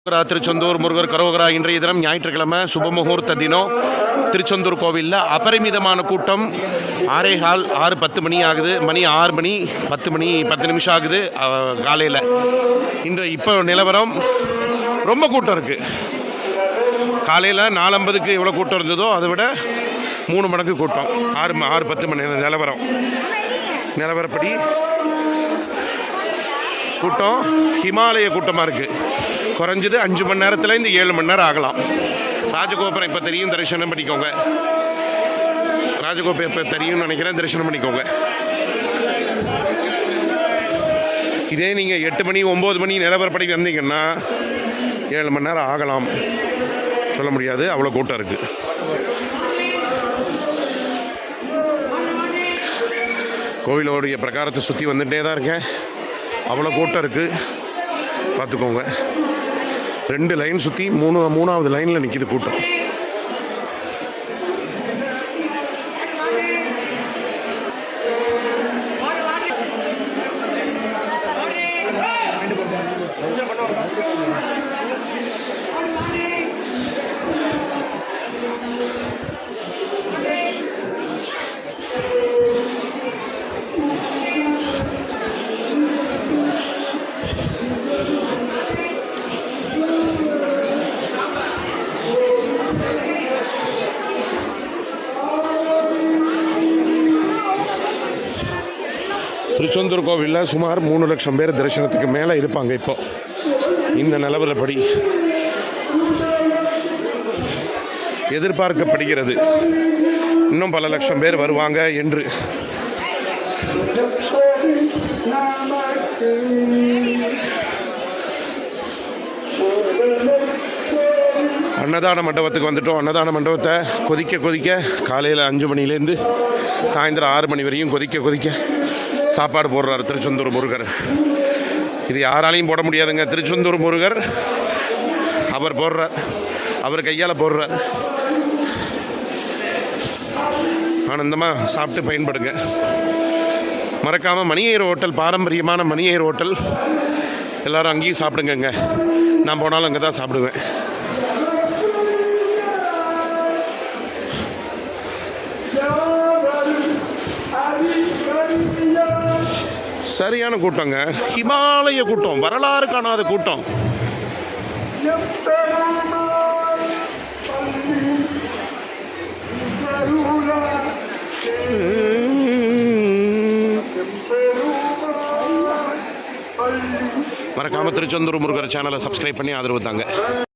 திருச்செந்தூர் முருகர் கரோகரா. இன்றைய தினம் ஞாயிற்றுக்கிழமை சுபமுகூர்த்த தினம். திருச்செந்தூர் கோவிலில் அபரிமிதமான கூட்டம். 6:15 6:10 மணி ஆகுது. மணி 6 மணி 10 நிமிஷம் ஆகுது காலையில். இப்போ நிலவரம் ரொம்ப கூட்டம் இருக்குது. காலையில் 4:50க்கு எவ்வளோ கூட்டம் இருந்ததோ அதை விட 3 மடங்கு கூட்டம். 6:10 மணி நிலவரப்படி கூட்டம் ஹிமாலய கூட்டமாக இருக்குது. குறைஞ்சது 5 மணி நேரத்தில் இந்த 7 மணி நேரம் ஆகலாம். ராஜகோபுரம் இப்போ தெரியும், தரிசனம் பண்ணிக்கோங்க. ராஜகோபுரம் இப்போ தெரியும்னு நினைக்கிறேன், தரிசனம் பண்ணிக்கோங்க. இதே நீங்கள் 8 மணி 9 மணி நிலவரப்படி வந்தீங்கன்னா 7 மணி நேரம் ஆகலாம். சொல்ல முடியாது, அவ்வளோ கூட்டம் இருக்குது. கோவிலோடைய பிரகாரத்தை சுற்றி வந்துகிட்டே தான் இருக்கேன். அவ்வளோ கூட்டம் இருக்குது, பார்த்துக்கோங்க. 2 லைன் சுற்றி 3ஆவது லைனில் நிற்கிது கூட்டம். திருச்செந்தூர் கோவிலில் சுமார் 3 லட்சம் பேர் தரிசனத்துக்கு மேலே இருப்பாங்க. இப்போ இந்த நிலவரப்படி எதிர்பார்க்கப்படுகிறது இன்னும் பல லட்சம் பேர் வருவாங்க என்று. அன்னதான மண்டபத்துக்கு வந்துட்டோம். அன்னதான மண்டபத்தை கொதிக்க காலையில் 5 மணிலேருந்து சாயந்தரம் 6 மணி வரையும் கொதிக்க சாப்பாடு போடுறார் திருச்செந்தூர் முருகர். இது யாராலையும் போட முடியாதுங்க. திருச்செந்தூர் முருகர் அவர் போடுறார், அவர் கையால் போடுறார். ஆனந்தமாக சாப்பிட்டு பயன்படுங்க. மறக்காமல் மணியர் ஹோட்டல், பாரம்பரியமான மணியர் ஹோட்டல், எல்லோரும் அங்கேயும் சாப்பிடுங்க. நான் போனாலும் அங்கே தான் சாப்பிடுவேன். சரியான கூட்டங்க, ஹிமாலய கூட்டம், வரலாறு காணாத கூட்டம். மறக்காம திருச்செந்தூர் முருகர் சேனலை சப்ஸ்கிரைப் பண்ணி ஆதரவு தாங்க.